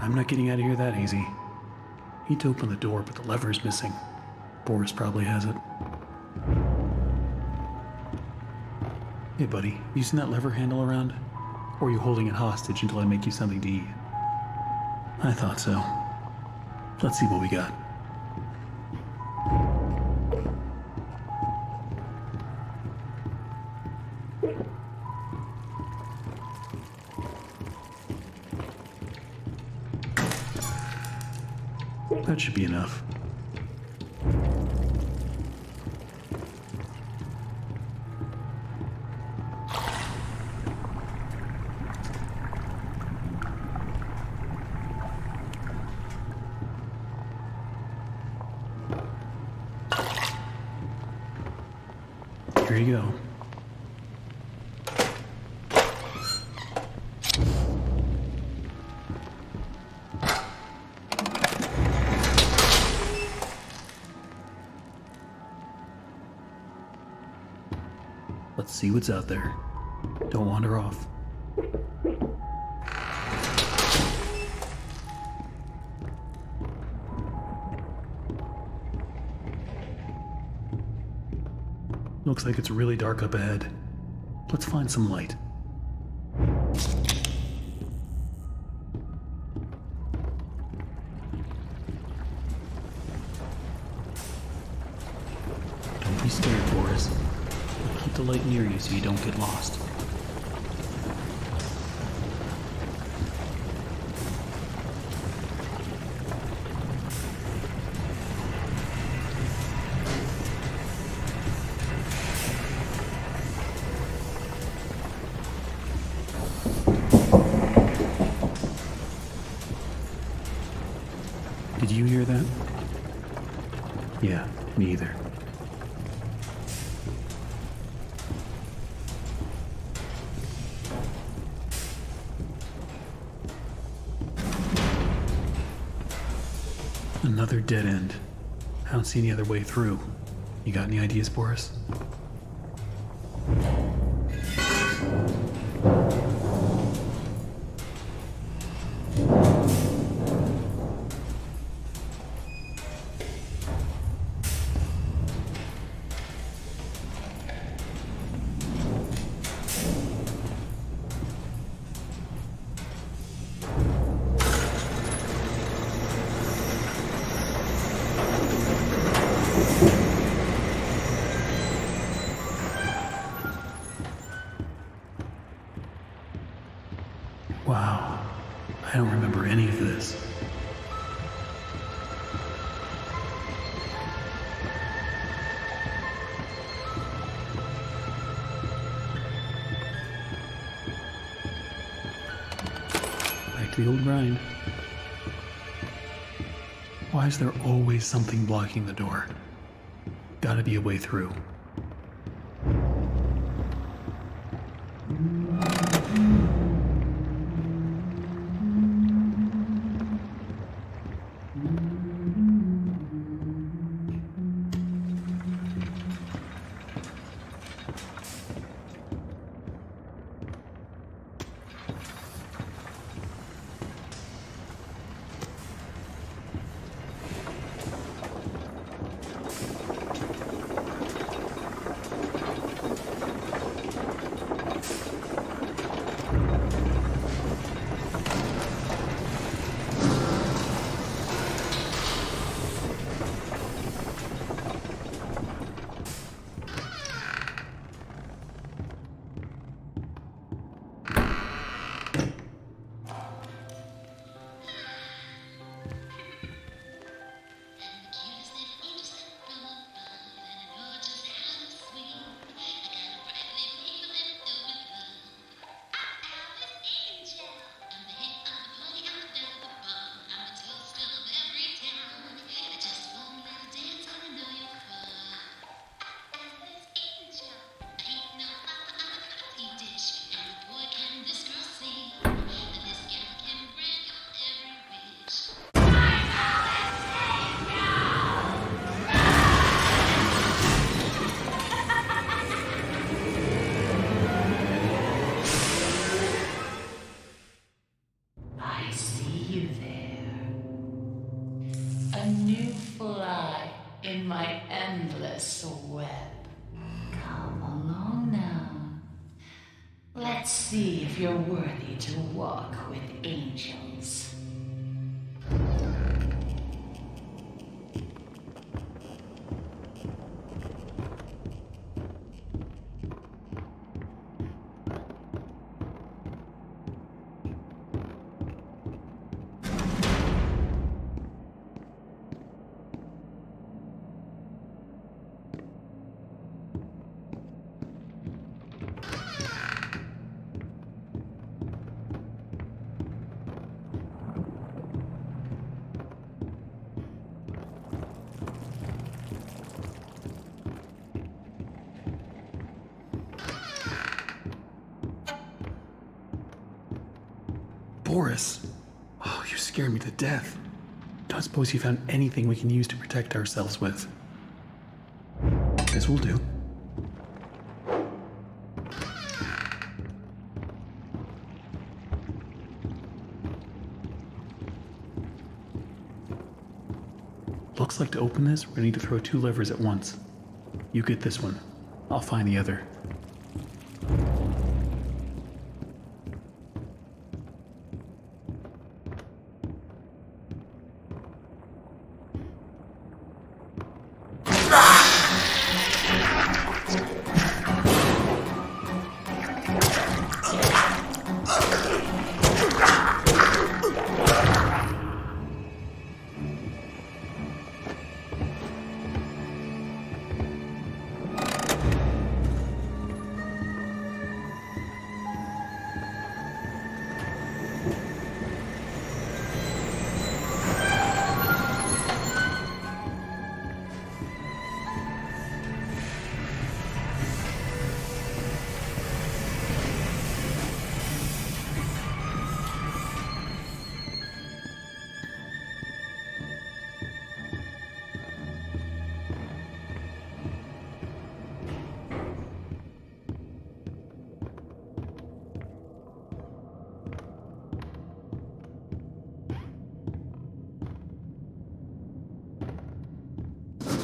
I'm not getting out of here that easy. Need to open the door, but the lever's missing. Boris probably has it. Hey buddy, you seen that lever handle around? Or are you holding it hostage until I make you something to eat? I thought so. Let's see what we got. That should be enough. Here you go. Let's see what's out there. Don't wander off. Looks like it's really dark up ahead. Let's find some light. Don't be scared, Boris. Keep the light near you so you don't get lost. Did you hear that? Yeah, me either. Another dead end. I don't see any other way through. You got any ideas, Boris? Wow, I don't remember any of this. Back to the old grind. Why is there always something blocking the door? Gotta be a way through. Let's see if you're worthy to walk with angels. Boris. Oh, you scared me to death. Don't suppose you found anything we can use to protect ourselves with. This will do. Looks like to open this, we're gonna need to throw 2 levers at once. You get this one. I'll find the other.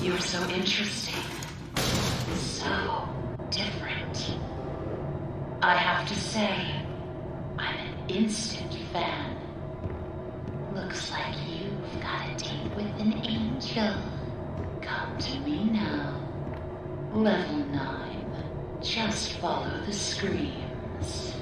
You're so interesting. So different. I have to say, I'm an instant fan. Looks like you've got a date with an angel. Come to me now. Level 9. Just follow the screams.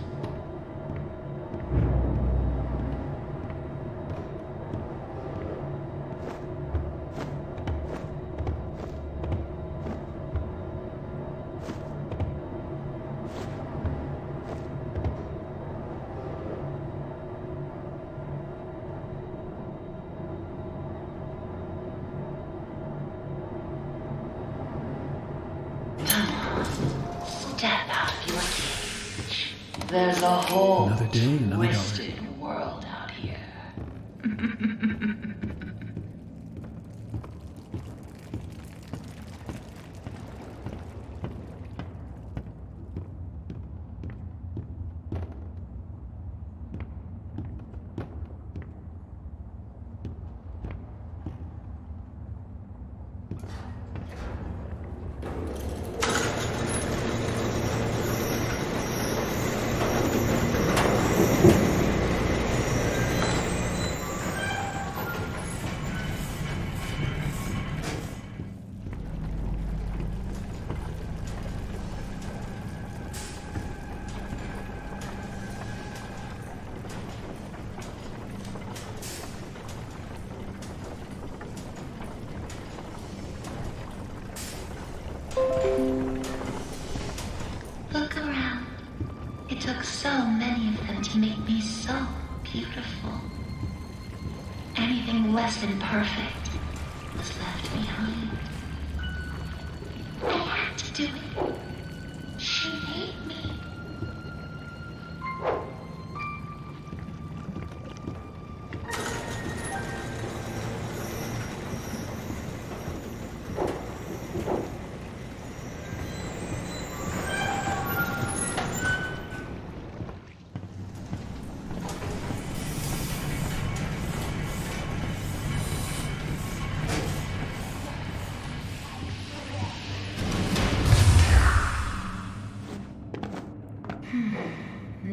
Step out of your cage. There's a whole Another day, another dollar. twisted world out here. Look around. It took so many of them to make me so beautiful. Anything less than perfect was left behind. I had to do it. She made me.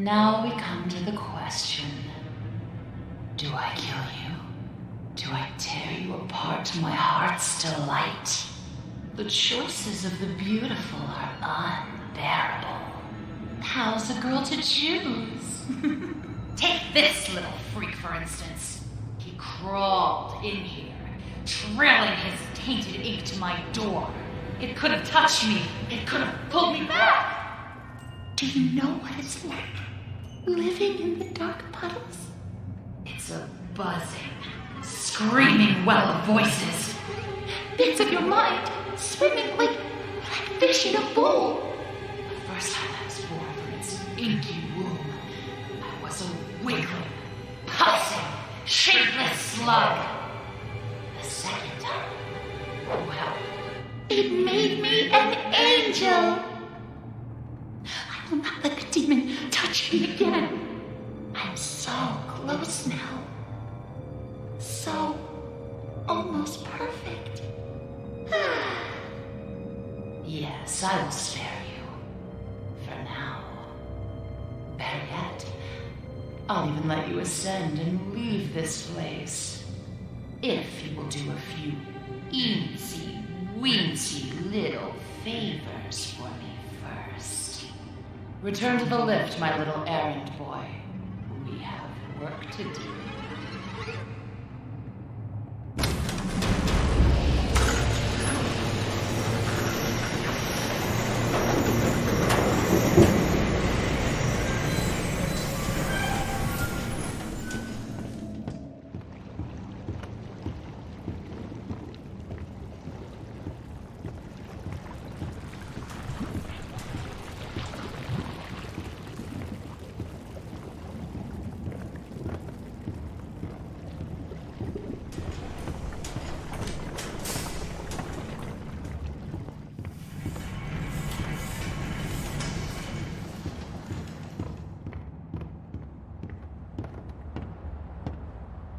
Now we come to the question. Do I kill you? Do I tear you apart to my heart's delight? The choices of the beautiful are unbearable. How's a girl to choose? Take this little freak, for instance. He crawled in here, trailing his tainted ink to my door. It could have touched me. It could have pulled me back. Do you know what it's like living in the dark puddles? It's a buzzing, screaming well of voices. Bits of your mind swimming like fish in a bowl. The first time I was born from its inky womb, I was a wiggling, pulsing, shapeless slug. The second time, well, it made me an angel. I will not let the demon touch me again. I'm so close now. So almost perfect. yes, I will spare you. For now. Better yet, I'll even let you ascend and leave this place. If you will do a few eensy-weensy little favors for me first. Return to the lift, my little errand boy. We have work to do.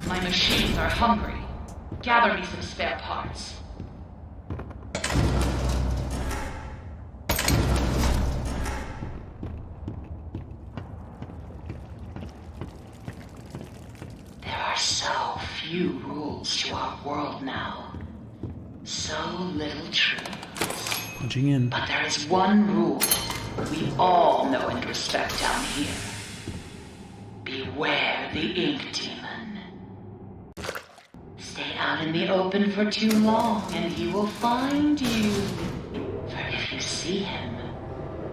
My machines are hungry. Gather me some spare parts. There are so few rules to our world now. So little truths. Punching in. But there is one rule we all know and respect down here. Beware the ink demon. Stay out in the open for too long and he will find you. For if you see him,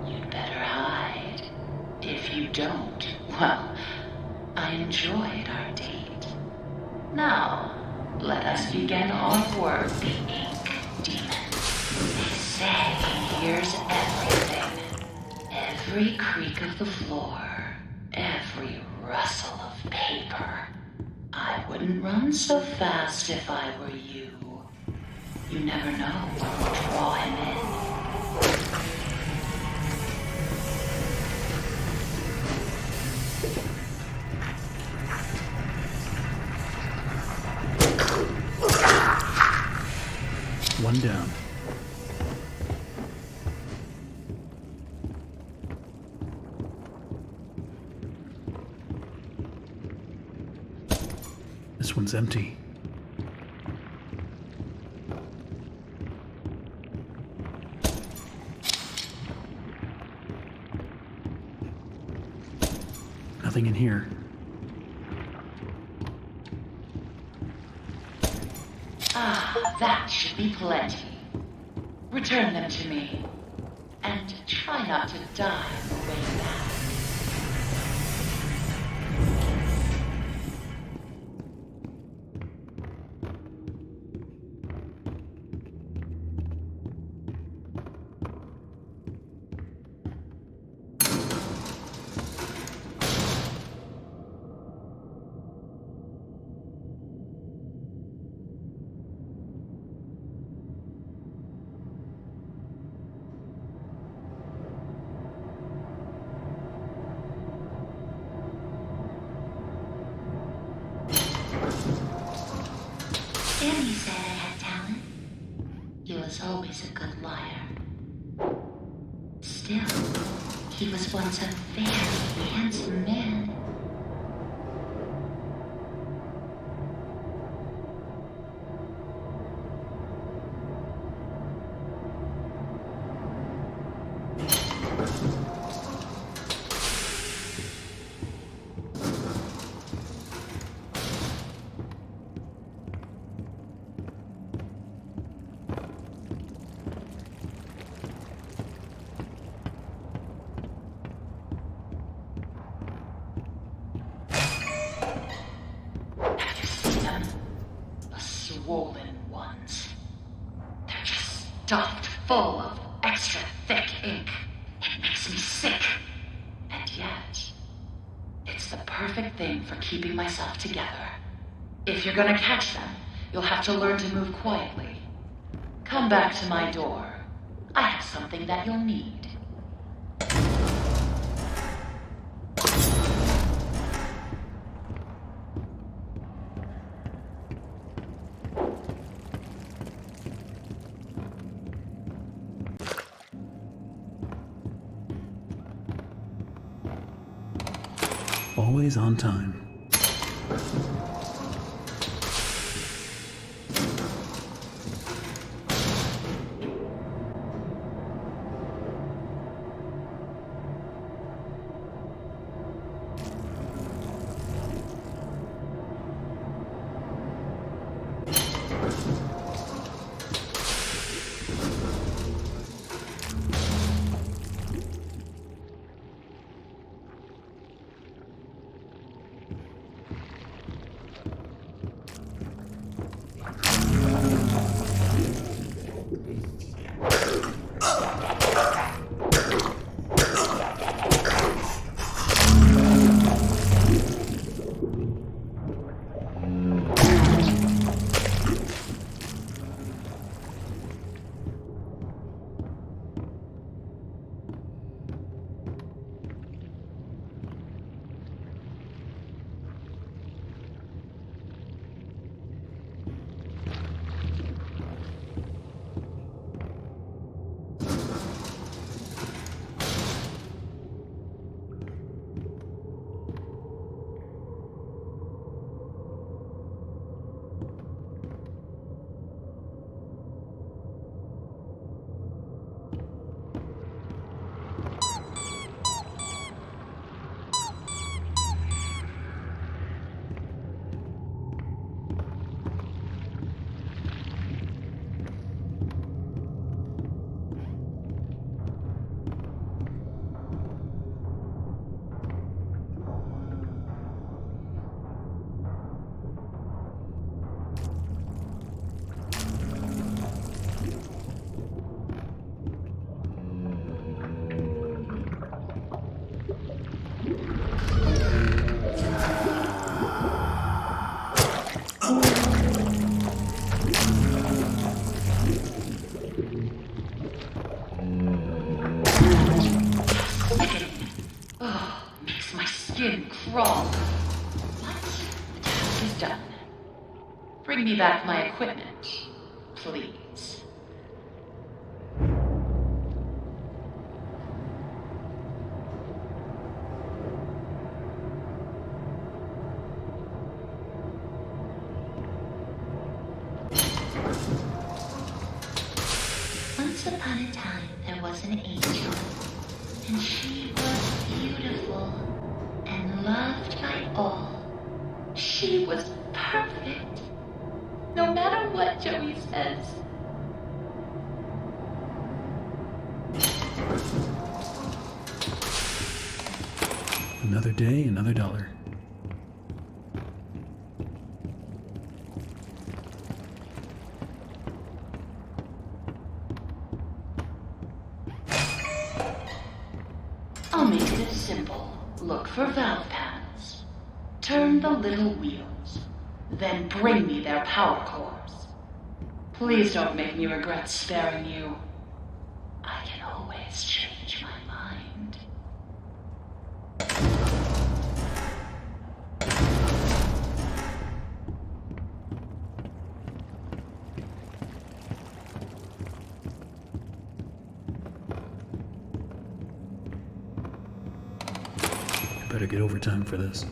you'd better hide. If you don't, well, I enjoyed our date. Now, let us begin our work, the ink demon. They say he hears everything. Every creak of the floor, every rustle of paper. I wouldn't run so fast if I were you. You never know what will draw him in. One down. This one's empty. Nothing in here. Ah, that should be plenty. Return them to me. And try not to die on the way back. Bendy said I had talent. He was always a good liar. Still, He was once a very handsome man. Swollen ones. They're just stuffed full of extra thick ink. It makes me sick. And yet, it's the perfect thing for keeping myself together. If you're gonna catch them, you'll have to learn to move quietly. Come back to my door. I have something that you'll need. Always on time. Makes my skin crawl. What? The task is done. Bring me back my equipment, please. Once upon a time, there was an angel, and she was beautiful and loved by all. She was perfect. No matter what Joey says. Another day, another dollar. I'll make it simple. Look for valve pads. Turn the little wheels. Then bring me their power cores. Please don't make me regret sparing you. I can always change my mind. better get overtime for this.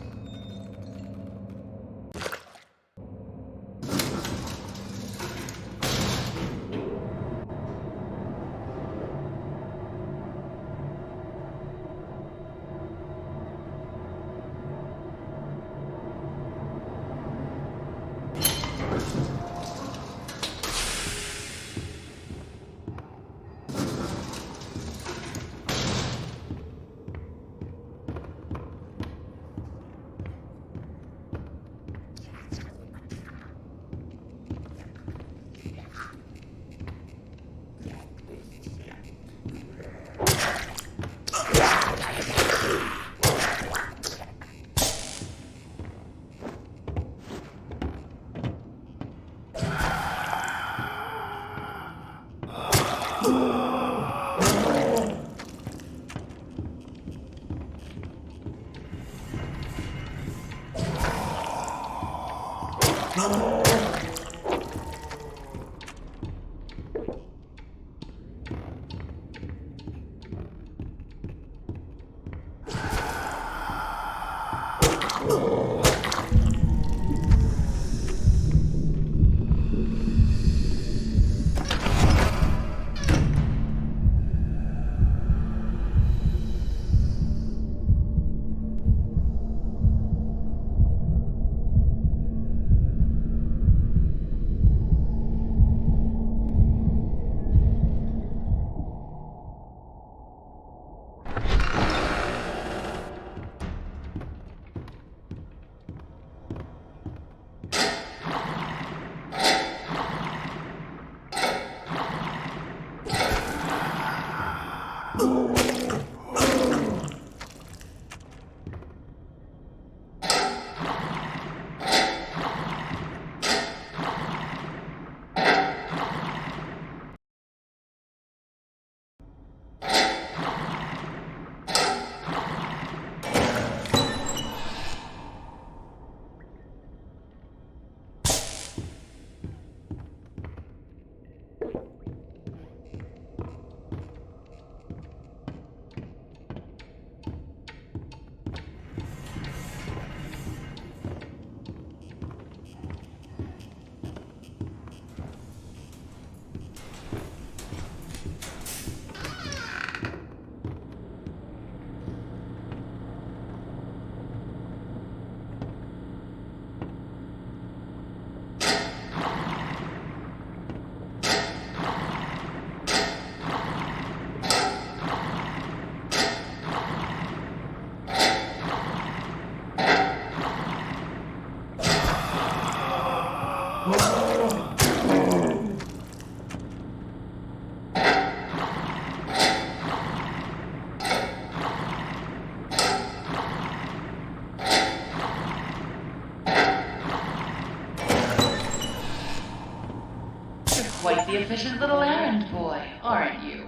Quite the efficient little errand boy, aren't you?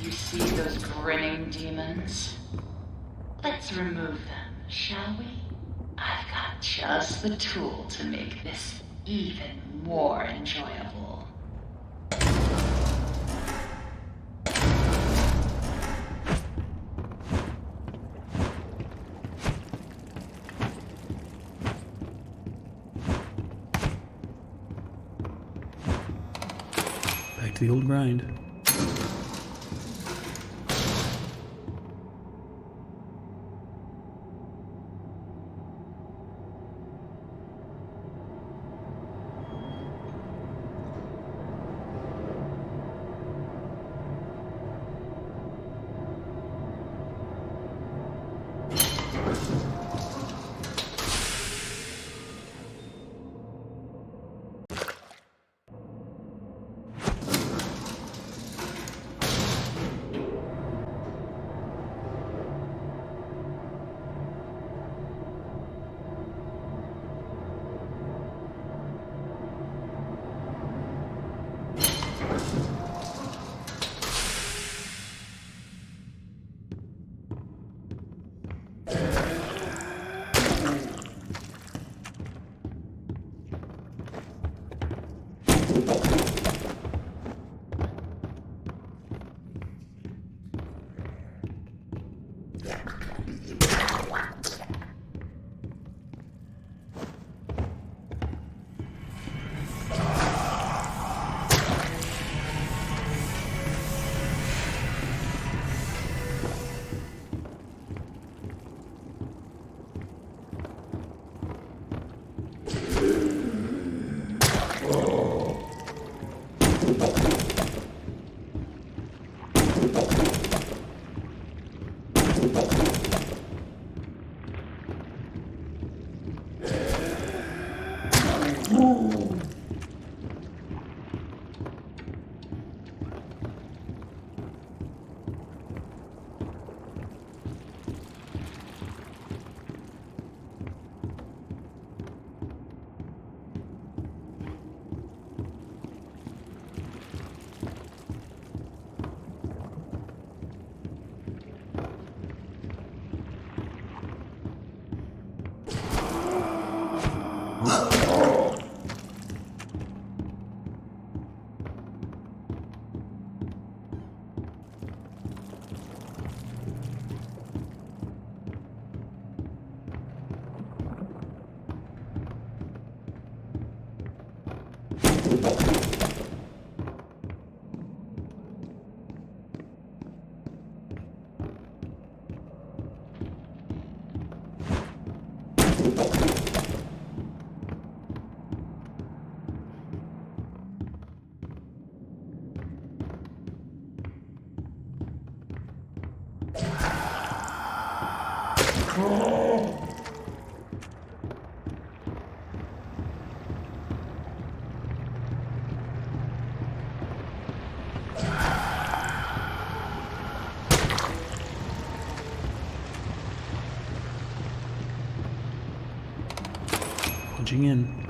You see those grinning demons? Let's remove them shall we? I've got just the tool to make this even more enjoyable. Back to the old grind. Punching in.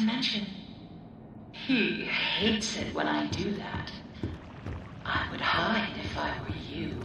To mention, he hates it when I do that. I would hide if I were you.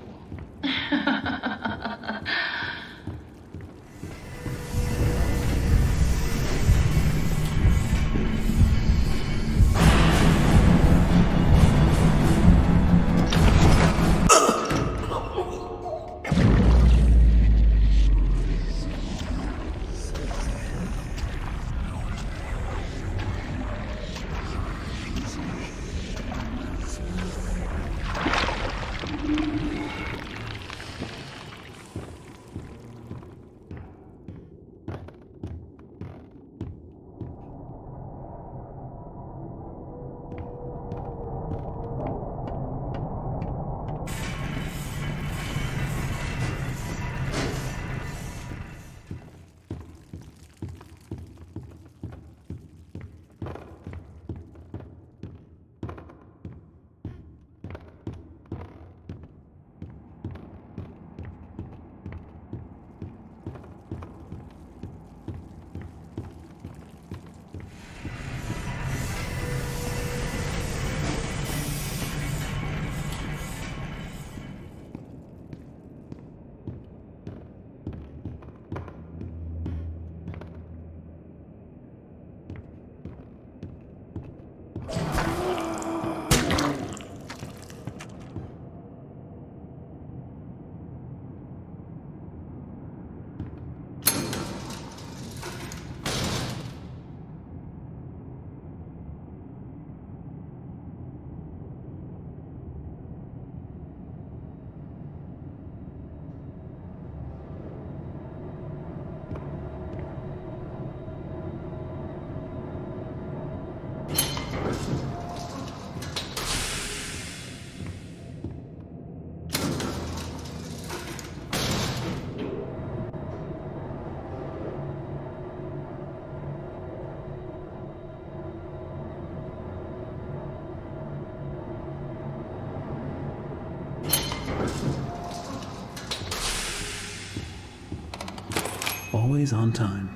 always on time.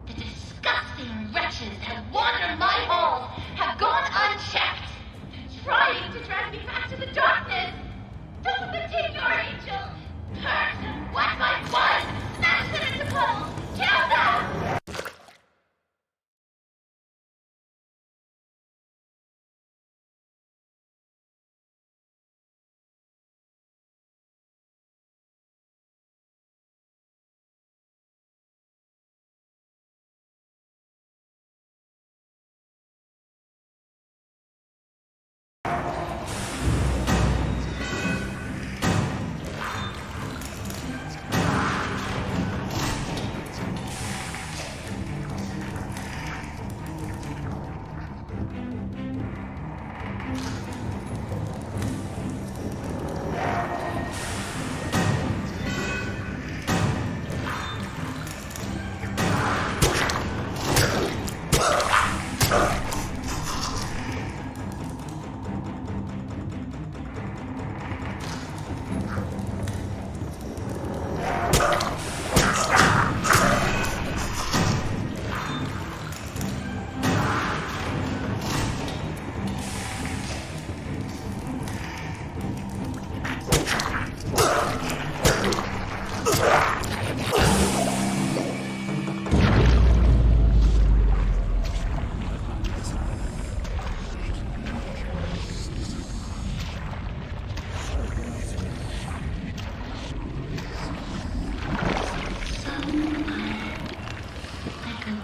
The disgusting wretches that wander my halls have gone unchecked, trying to drag me back to the darkness. Don't take your angel. Curse what my was. Smash them into puddles. Kill them.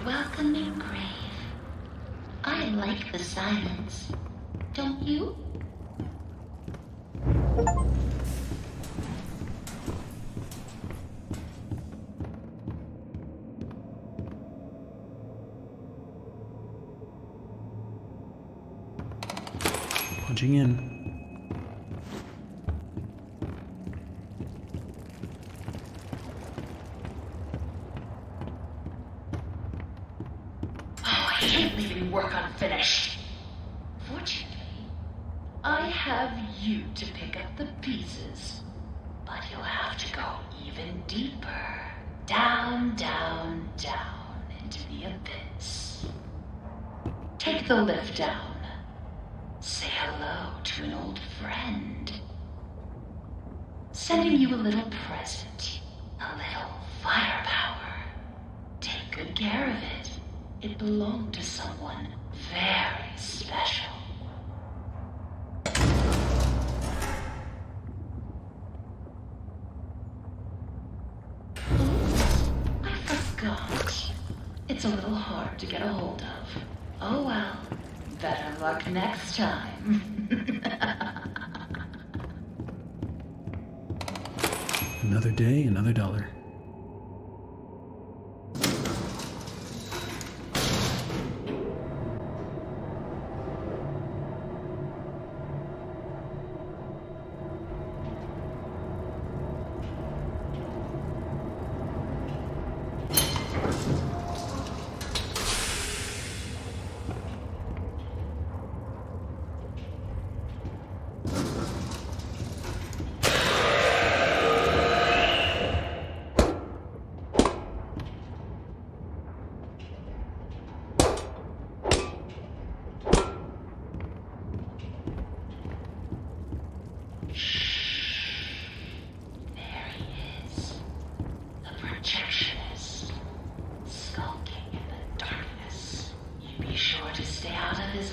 Welcoming grave. I like the silence. Don't you? Punching in. I hate leaving work unfinished. Fortunately, I have you to pick up the pieces. But you'll have to go even deeper. Down, down, down into the abyss. Take the lift down. Say hello to an old friend. Sending you a little present. A little firepower. Take good care of it. It belonged to someone very special. Oops, I forgot. It's a little hard to get a hold of. Oh well, better luck next time. Another day, another dollar.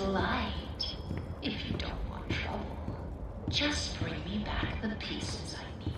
Light, if you don't want trouble. Just bring me back the pieces I need.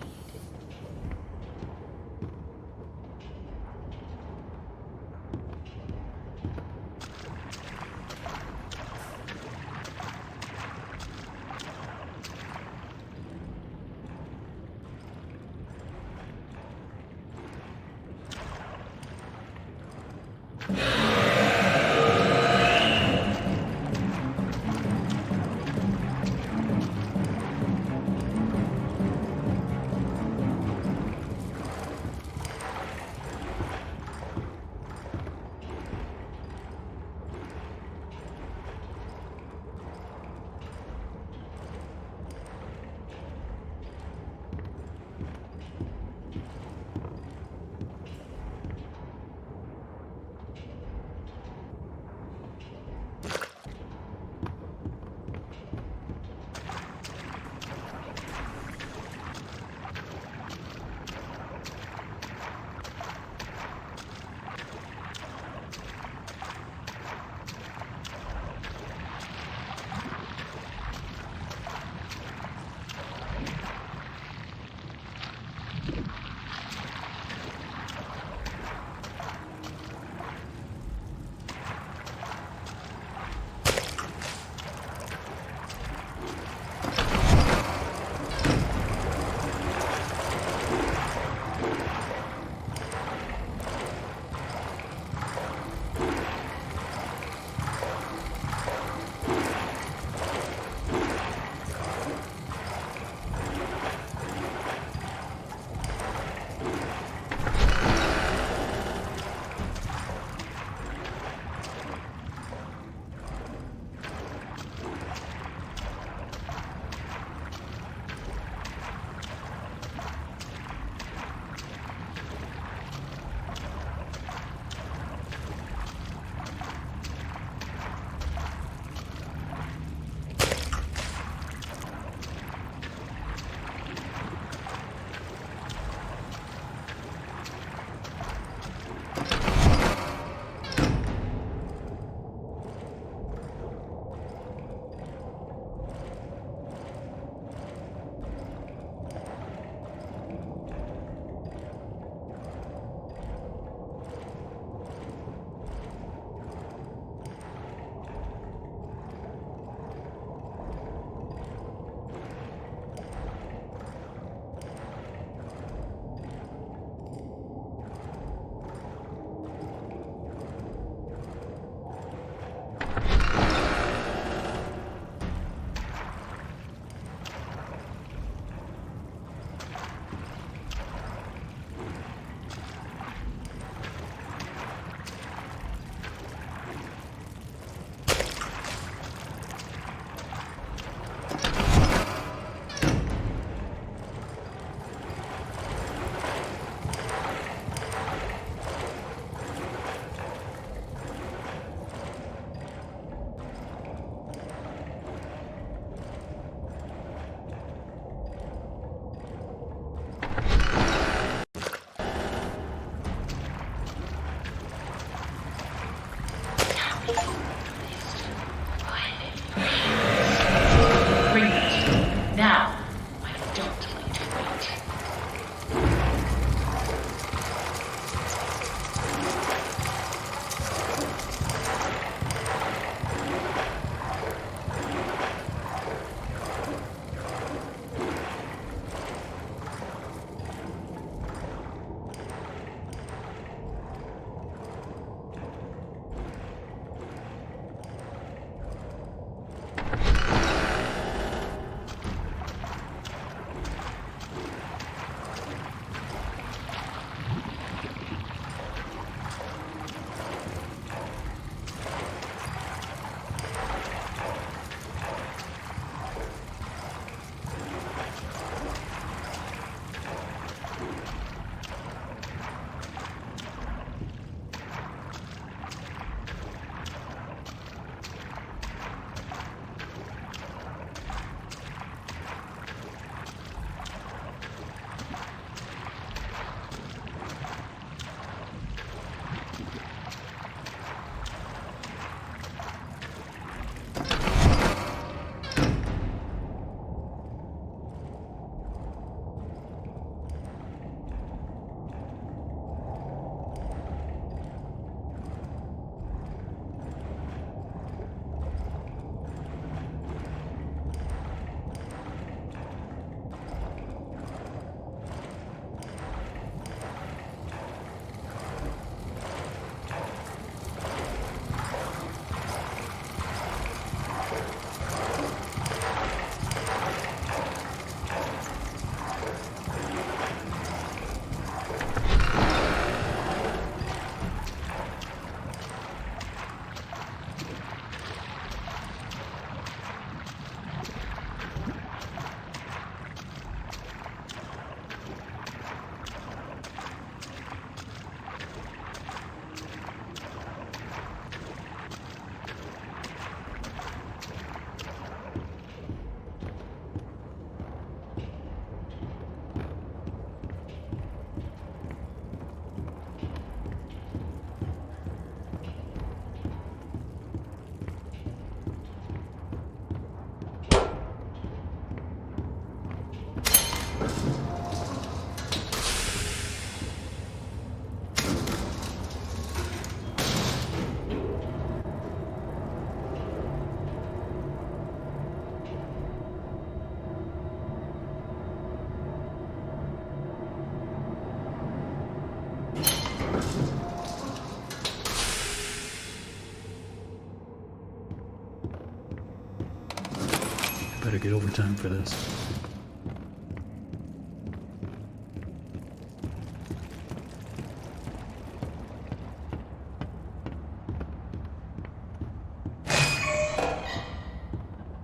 get overtime for this.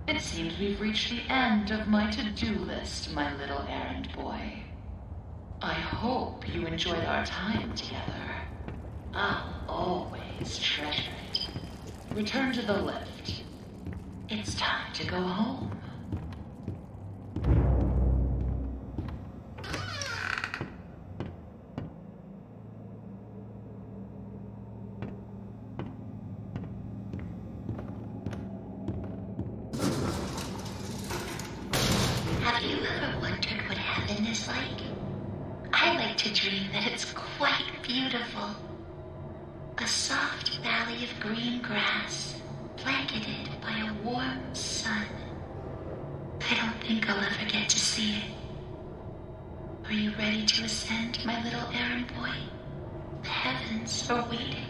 It seems we've reached the end of my to-do list, my little errand boy. I hope you enjoyed our time together. I'll always treasure it. Return to the lift. It's time to go home. Have you ever wondered what heaven is like? I like to dream that it's quite beautiful. A soft valley of green grass, blanketed by a warm sun. I don't think I'll ever get to see it. Are you ready to ascend, my little errand boy? The heavens are waiting.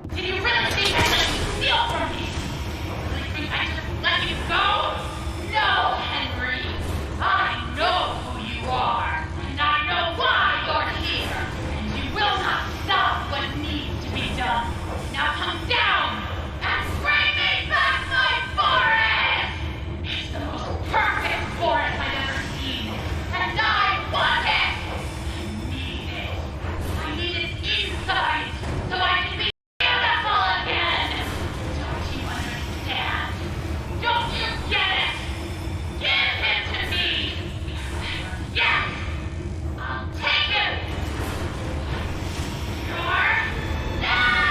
Did you really think I let you steal from me? Really think I just let you go? No, Henry. I know who you are, and I know why you're here. And you will not stop what needs to be done. Now come down and bring me back my forest! It's the most perfect forest I've ever seen, and I want it! I need it. I need it inside, so I can be beautiful again! Don't you understand? Don't you get it? Give him to me! Yes! I'll take him! You're dead!